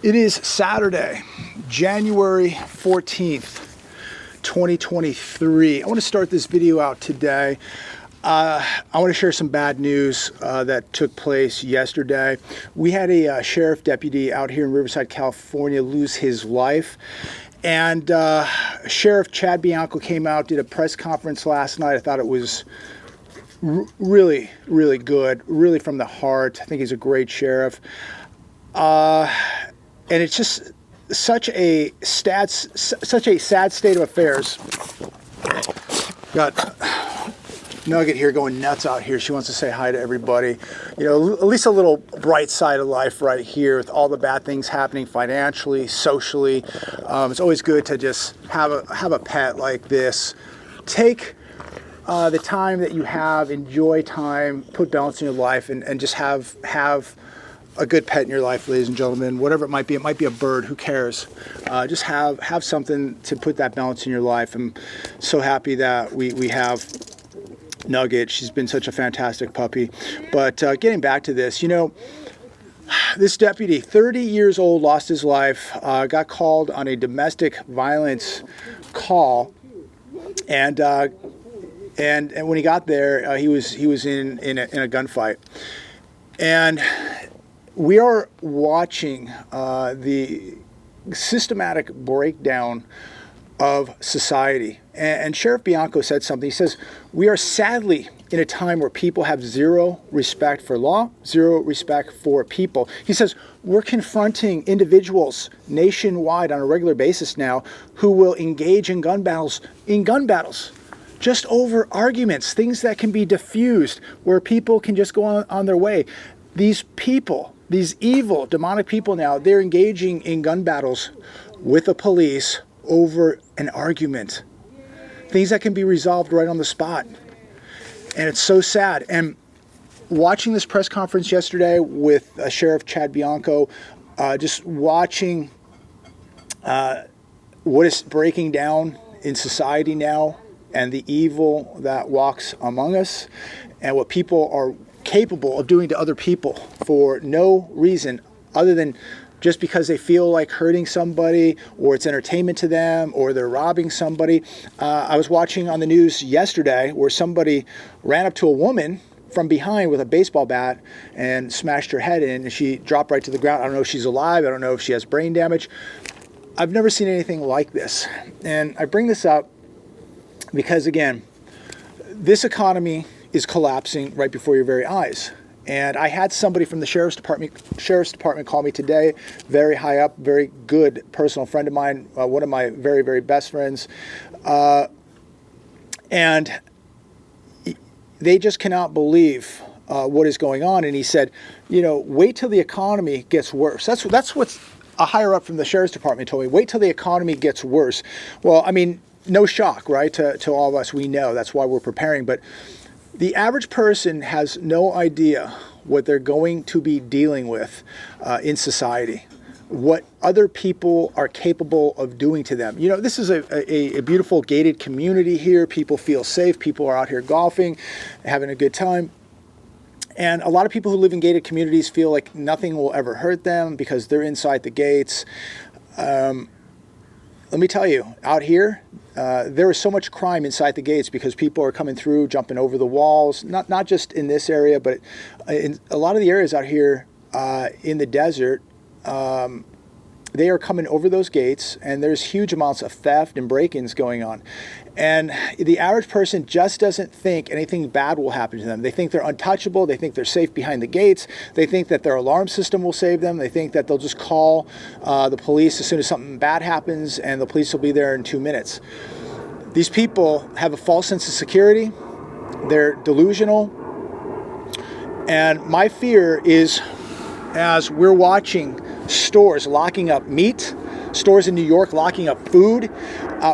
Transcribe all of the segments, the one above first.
It is Saturday, January 14th, 2023. I want to start this video out today. I want to share some bad news that took place yesterday. We had a sheriff deputy out here in Riverside, California lose his life. And Sheriff Chad Bianco came out, did a press conference last night. I thought it was really, really good, really from the heart. I think he's a great sheriff. And it's just such a sad state of affairs. Got Nugget here going nuts out here. She wants to say hi to everybody. You know, at least a little bright side of life right here with all the bad things happening financially, socially. It's always good to just have a pet like this. Take the time that you have, enjoy time, put balance in your life, and just have a good pet in your life, ladies and gentlemen. Whatever it might be a bird, who cares? Just have something to put that balance in your life. I'm so happy that we have Nugget. She's been such a fantastic puppy. But getting back to this, you know, this deputy, 30 years old, lost his life, got called on a domestic violence call, and when he got there, he was in a gunfight. And we are watching the systematic breakdown of society. And Sheriff Bianco said something. He says, we are sadly in a time where people have zero respect for law, zero respect for people. He says, we're confronting individuals nationwide on a regular basis now who will engage in gun battles, just over arguments, things that can be diffused, where people can just go on their way. These people, these evil, demonic people now, they're engaging in gun battles with the police over an argument. Things that can be resolved right on the spot. And it's so sad. And watching this press conference yesterday with Sheriff Chad Bianco, just watching what is breaking down in society now and the evil that walks among us and what people are capable of doing to other people for no reason other than just because they feel like hurting somebody, or it's entertainment to them, or they're robbing somebody. I was watching on the news yesterday where somebody ran up to a woman from behind with a baseball bat and smashed her head in, and she dropped right to the ground. I don't know if she's alive. I don't know if she has brain damage. I've never seen anything like this. And I bring this up because, again, this economy is collapsing right before your very eyes. And I had somebody from the sheriff's department call me today, very high up, very good personal friend of mine, one of my very, very best friends. And they just cannot believe what is going on. And he said, you know, wait till the economy gets worse. That's what a higher up from the sheriff's department told me. Wait till the economy gets worse. Well, I mean, no shock, right? To all of us, we know. That's why we're preparing. But the average person has no idea what they're going to be dealing with in society, what other people are capable of doing to them. You know, this is a beautiful gated community here. People feel safe. People are out here golfing, having a good time. And a lot of people who live in gated communities feel like nothing will ever hurt them because they're inside the gates. Let me tell you, out here, there is so much crime inside the gates because people are coming through, jumping over the walls, not just in this area, but in a lot of the areas out here in the desert. They are coming over those gates, and there's huge amounts of theft and break-ins going on. And the average person just doesn't think anything bad will happen to them. They think they're untouchable. They think they're safe behind the gates. They think that their alarm system will save them. They think that they'll just call the police as soon as something bad happens, and the police will be there in 2 minutes. These people have a false sense of security. They're delusional. And my fear is, as we're watching stores locking up meat, stores in New York locking up food,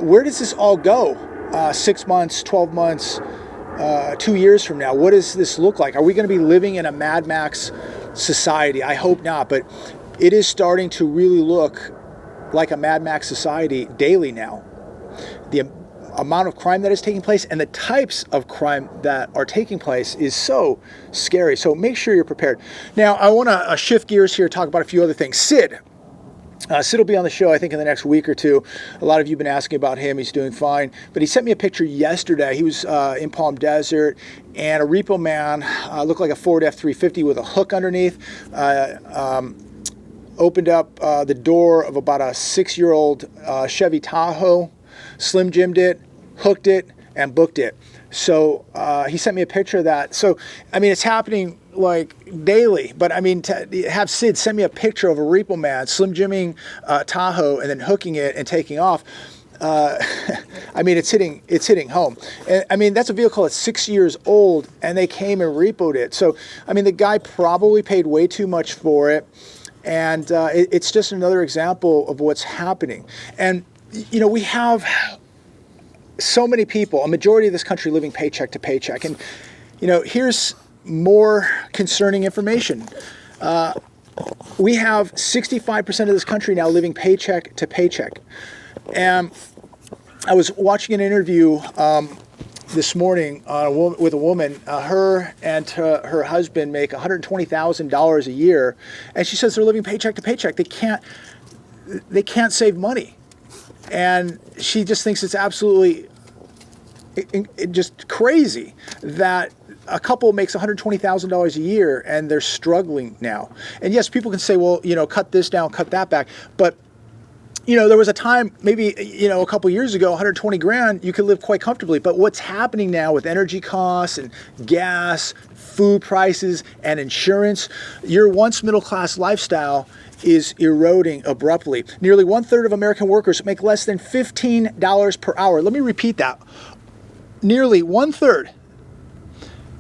where does this all go 6 months, 12 months, 2 years from now? What does this look like? Are we going to be living in a Mad Max society? I hope not, but it is starting to really look like a Mad Max society daily now. The amount of crime that is taking place and the types of crime that are taking place is so scary. So make sure you're prepared. Now, I want to shift gears here, talk about a few other things. Sid, Sid will be on the show, I think, in the next week or two. A lot of you have been asking about him. He's doing fine. But he sent me a picture yesterday. He was in Palm Desert, and a repo man looked like a Ford F-350 with a hook underneath. Opened up the door of about a 6-year-old Chevy Tahoe, Slim Jimmed it, hooked it, and booked it. So he sent me a picture of that. So, I mean, it's happening like daily, but I mean, to have Sid send me a picture of a repo man Slim Jimming Tahoe and then hooking it and taking off. I mean, it's hitting home. And, I mean, that's a vehicle that's 6 years old, and they came and repoed it. So, I mean, the guy probably paid way too much for it, and it's just another example of what's happening. And you know, we have so many people, a majority of this country, living paycheck to paycheck, and you know, here's more concerning information. We have 65% of this country now living paycheck to paycheck. And I was watching an interview this morning with a woman. Her and her husband make $120,000 a year, and she says they're living paycheck to paycheck. They can't save money, and she just thinks it's absolutely just crazy that a couple makes $120,000 a year and they're struggling now. And yes, people can say, well, you know, cut this down, cut that back. But, you know, there was a time, maybe, you know, a couple years ago, 120 grand, you could live quite comfortably. But what's happening now with energy costs and gas, food prices, and insurance, your once middle-class lifestyle is eroding abruptly. Nearly 1/3 of American workers make less than $15 per hour. Let me repeat that. Nearly 1/3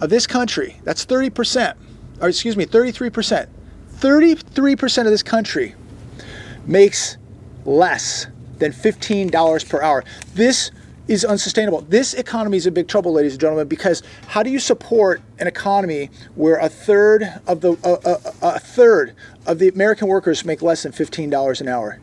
of this country, that's 30%, or excuse me, 33%. 33% of this country makes less than $15 per hour. This is unsustainable. This economy is in big trouble, ladies and gentlemen, because how do you support an economy where a third of the American workers make less than $15 an hour?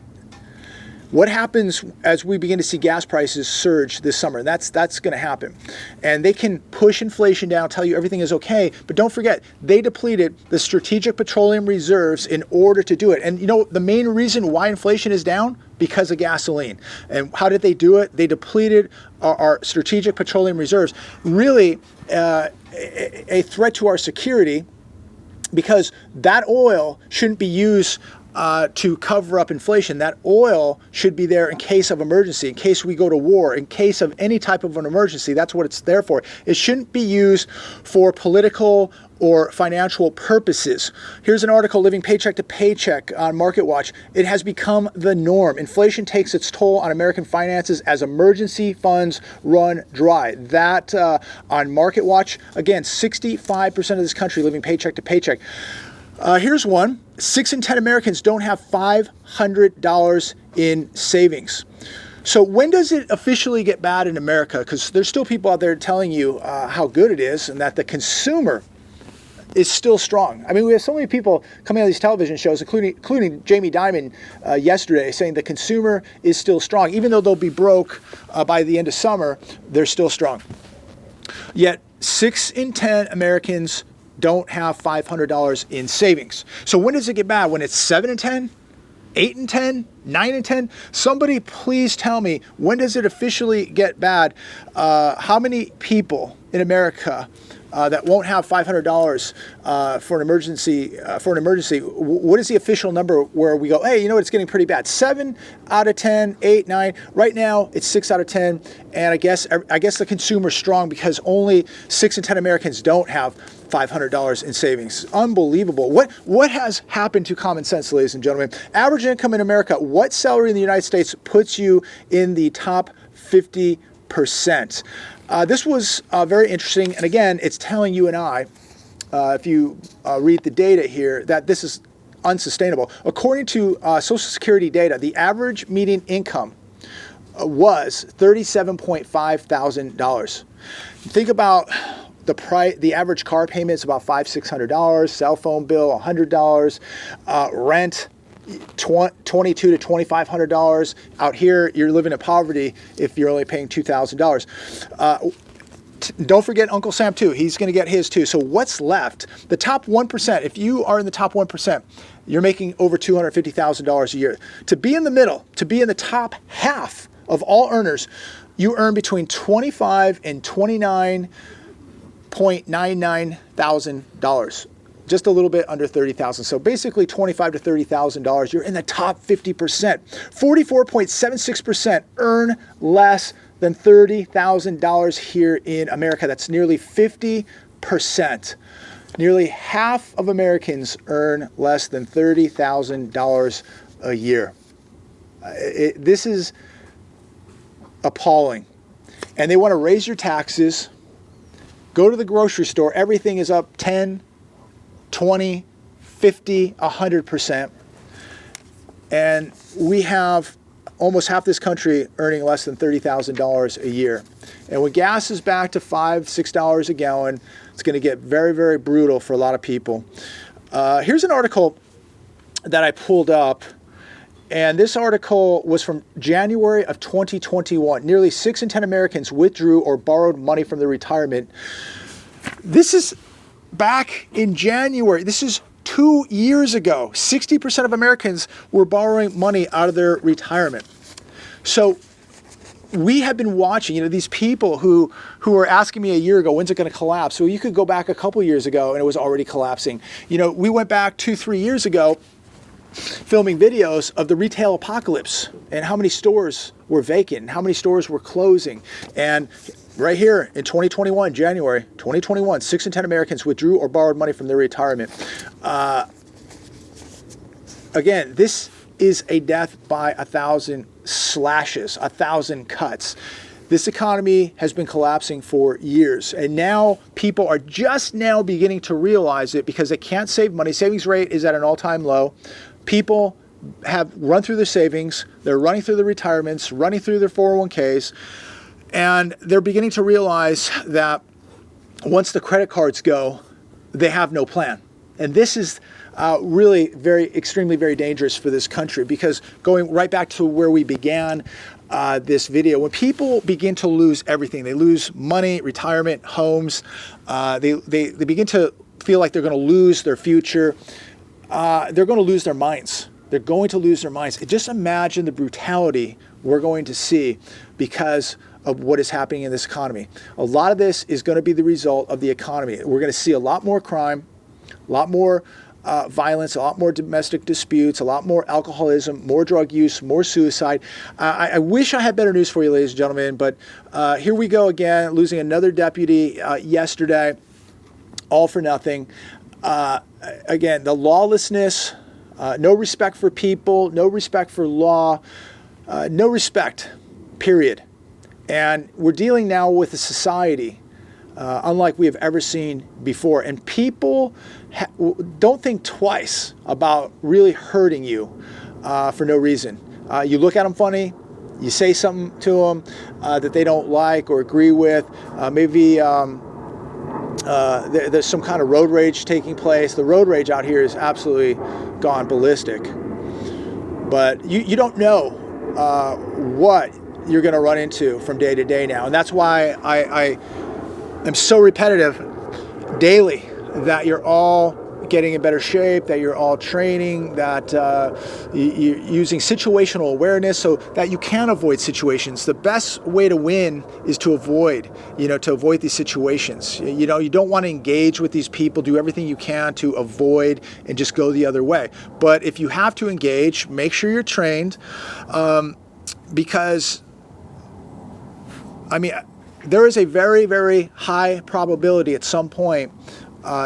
What happens as we begin to see gas prices surge this summer? That's going to happen. And they can push inflation down, tell you everything is okay, but don't forget, they depleted the strategic petroleum reserves in order to do it. And you know, the main reason why inflation is down? Because of gasoline. And how did they do it? They depleted our strategic petroleum reserves. Really a threat to our security, because that oil shouldn't be used to cover up inflation. That oil should be there in case of emergency, in case we go to war, in case of any type of an emergency. That's what it's there for. It shouldn't be used for political or financial purposes. Here's an article, Living Paycheck to Paycheck on MarketWatch. It has become the norm. Inflation takes its toll on American finances as emergency funds run dry. That on MarketWatch, again, 65% of this country living paycheck to paycheck. Here's one. 6 in 10 Americans don't have $500 in savings. So when does it officially get bad in America? Because there's still people out there telling you how good it is and that the consumer is still strong. I mean, we have so many people coming on these television shows, including Jamie Dimon yesterday, saying the consumer is still strong. Even though they'll be broke by the end of summer, they're still strong. Yet 6 in 10 Americans don't have $500 in savings. So when does it get bad? When it's 7 in 10? 8 in 10? 9 in 10? Somebody please tell me, when does it officially get bad? How many people in America that won't have $500 for an emergency? What is the official number where we go, hey, you know what, it's getting pretty bad? 7 out of 10, 8, 9. Right now, it's 6 out of 10. And I guess the consumer's strong because only 6 in 10 Americans don't have $500 in savings. Unbelievable. What has happened to common sense, ladies and gentlemen? Average income in America, what salary in the United States puts you in the top 50%? This was very interesting. And again, it's telling you and I, if you read the data here, that this is unsustainable. According to Social Security data, the average median income was $37.5 thousand. Think about the average car payment is about $500-$600, cell phone bill $100, rent $2,200 to $2,500. Out here, you're living in poverty if you're only paying $2,000. Don't forget Uncle Sam too. He's going to get his too. So what's left? The top 1%, if you are in the top 1%, you're making over $250,000 a year. To be in the middle, to be in the top half of all earners, you earn between $25,000 and $29.99 thousand. Just a little bit under $30,000. So basically $25,000 to $30,000. You're in the top 50%. 44.76% earn less than $30,000 here in America. That's nearly 50%. Nearly half of Americans earn less than $30,000 a year. This is appalling. And they want to raise your taxes. Go to the grocery store. Everything is up 10, 20, 50, 100%. And we have almost half this country earning less than $30,000 a year. And when gas is back to $5, $6 a gallon, it's going to get very, very brutal for a lot of people. Here's an article that I pulled up. And this article was from January of 2021. Nearly 6 in 10 Americans withdrew or borrowed money from their retirement. This is back in January. This is 2 years ago. 60% of Americans were borrowing money out of their retirement. So we have been watching, these people who were asking me a year ago, when's it going to collapse? So you could go back a couple years ago and it was already collapsing. We went back 2-3 years ago filming videos of the retail apocalypse and how many stores were vacant and how many stores were closing. And right here in 2021, January 2021, 6 in 10 Americans withdrew or borrowed money from their retirement. Again, this is a death by 1,000 slashes, 1,000 cuts. This economy has been collapsing for years, and now people are just now beginning to realize it because they can't save money. Savings rate is at an all-time low. People have run through their savings. They're running through their retirements, running through their 401ks, and they're beginning to realize that once the credit cards go, they have no plan. And this is really extremely, very dangerous for this country, because going right back to where we began this video, when people begin to lose everything, they lose money, retirement, homes, they begin to feel like they're going to lose their future. They're going to lose their minds. They're going to lose their minds. Just imagine the brutality we're going to see because of what is happening in this economy. A lot of this is going to be the result of the economy. We're going to see a lot more crime, a lot more violence, a lot more domestic disputes, a lot more alcoholism, more drug use, more suicide. I wish I had better news for you, ladies and gentlemen, but here we go again, losing another deputy yesterday, all for nothing. Again, the lawlessness, no respect for people, no respect for law, no respect, period. And we're dealing now with a society unlike we have ever seen before. And people don't think twice about really hurting you for no reason. You look at them funny, you say something to them that they don't like or agree with. Maybe there's some kind of road rage taking place. The road rage out here is absolutely gone ballistic. But you don't know what you're going to run into from day to day now. And that's why I am so repetitive daily that you're all getting in better shape, that you're all training, that you're using situational awareness so that you can avoid situations. The best way to win is to avoid these situations. You don't want to engage with these people, do everything you can to avoid and just go the other way. But if you have to engage, make sure you're trained because, there is a very, very high probability at some point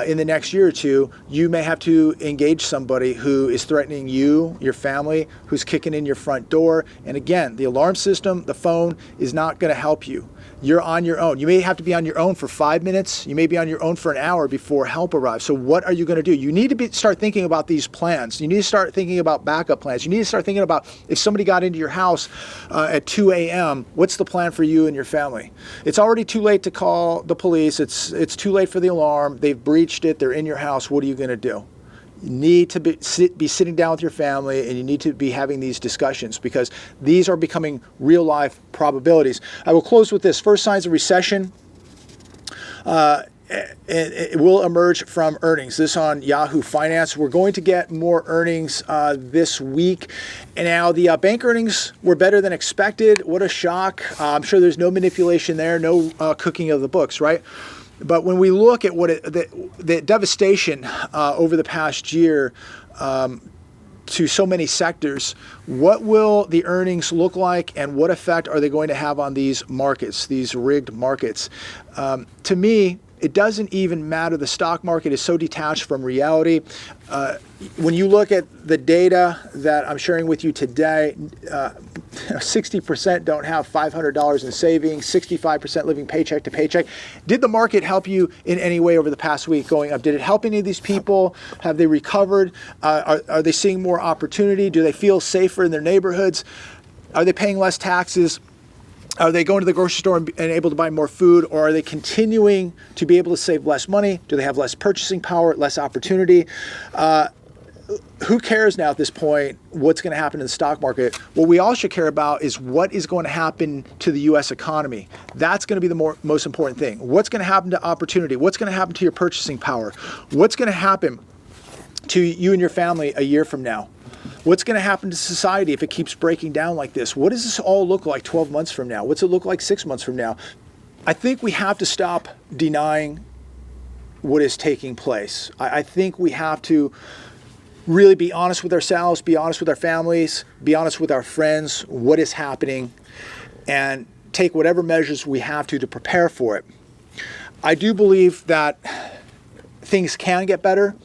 in the next year or two, you may have to engage somebody who is threatening you, your family, who's kicking in your front door. And again, the alarm system, the phone is not going to help you. You're on your own. You may have to be on your own for 5 minutes. You may be on your own for an hour before help arrives. So what are you going to do? You need to start thinking about these plans. You need to start thinking about backup plans. You need to start thinking about if somebody got into your house at 2 a.m., what's the plan for you and your family? It's already too late to call the police. It's too late for the alarm. They've breached it. They're in your house. What are you going to do? You need to be sitting down with your family, and you need to be having these discussions because these are becoming real life probabilities. I will close with this. First signs of recession. It will emerge from earnings. This on Yahoo Finance. We're going to get more earnings this week. And now the bank earnings were better than expected. What a shock. I'm sure there's no manipulation there, no cooking of the books, right? But when we look at what the devastation over the past year to so many sectors, what will the earnings look like and what effect are they going to have on these markets, these rigged markets? To me, it doesn't even matter. The stock market is so detached from reality. When you look at the data that I'm sharing with you today, 60% don't have $500 in savings, 65% living paycheck to paycheck. Did the market help you in any way over the past week going up? Did it help any of these people? Have they recovered? Are they seeing more opportunity? Do they feel safer in their neighborhoods? Are they paying less taxes? Are they going to the grocery store and able to buy more food, or are they continuing to be able to save less money? Do they have less purchasing power, less opportunity? Who cares now at this point what's going to happen in the stock market? What we all should care about is what is going to happen to the U.S. economy. That's going to be the most important thing. What's going to happen to opportunity? What's going to happen to your purchasing power? What's going to happen to you and your family a year from now? What's going to happen to society if it keeps breaking down like this? What does this all look like 12 months from now? What's it look like 6 months from now? I think we have to stop denying what is taking place. I think we have to really be honest with ourselves, be honest with our families, be honest with our friends, what is happening, and take whatever measures we have to prepare for it. I do believe that things can get better,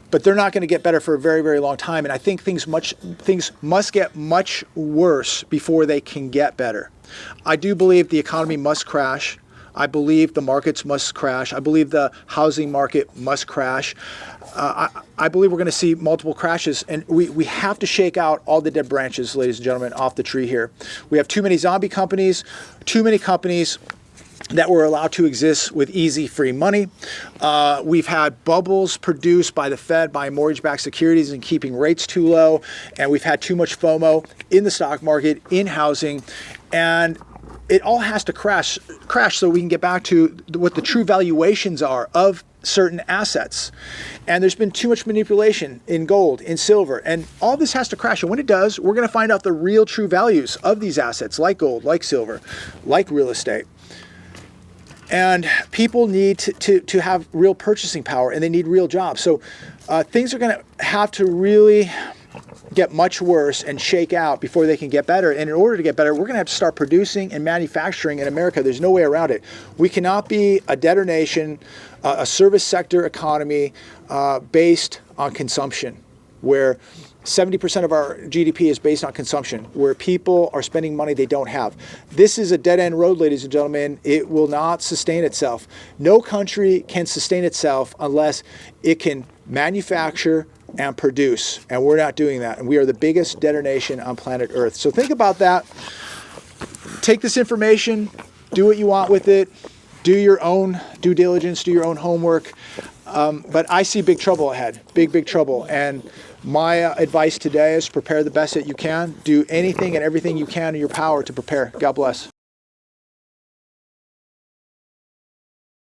but they're not going to get better for a very, very long time. And I think things must get much worse before they can get better. I do believe the economy must crash. I believe the markets must crash. I believe the housing market must crash. I believe we're going to see multiple crashes, and we have to shake out all the dead branches, ladies and gentlemen, off the tree here. We have too many zombie companies, too many companies that were allowed to exist with easy, free money. We've had bubbles produced by the Fed buying mortgage-backed securities and keeping rates too low. And we've had too much FOMO in the stock market, in housing. And it all has to crash so we can get back to what the true valuations are of certain assets. And there's been too much manipulation in gold, in silver, and all this has to crash. And when it does, we're going to find out the real true values of these assets, like gold, like silver, like real estate. And people need to have real purchasing power, and they need real jobs. So things are going to have to really get much worse and shake out before they can get better. And in order to get better, we're going to have to start producing and manufacturing in America. There's no way around it. We cannot be a debtor nation, a service sector economy based on consumption, where 70% of our GDP is based on consumption, where people are spending money they don't have. This is a dead-end road, ladies and gentlemen. It will not sustain itself. No country can sustain itself unless it can manufacture and produce, and we're not doing that. And we are the biggest debtor nation on planet Earth. So think about that. Take this information, do what you want with it, do your own due diligence, do your own homework. But I see big trouble ahead, big trouble. And my advice today is prepare the best that you can. Do anything and everything you can in your power to prepare. God bless.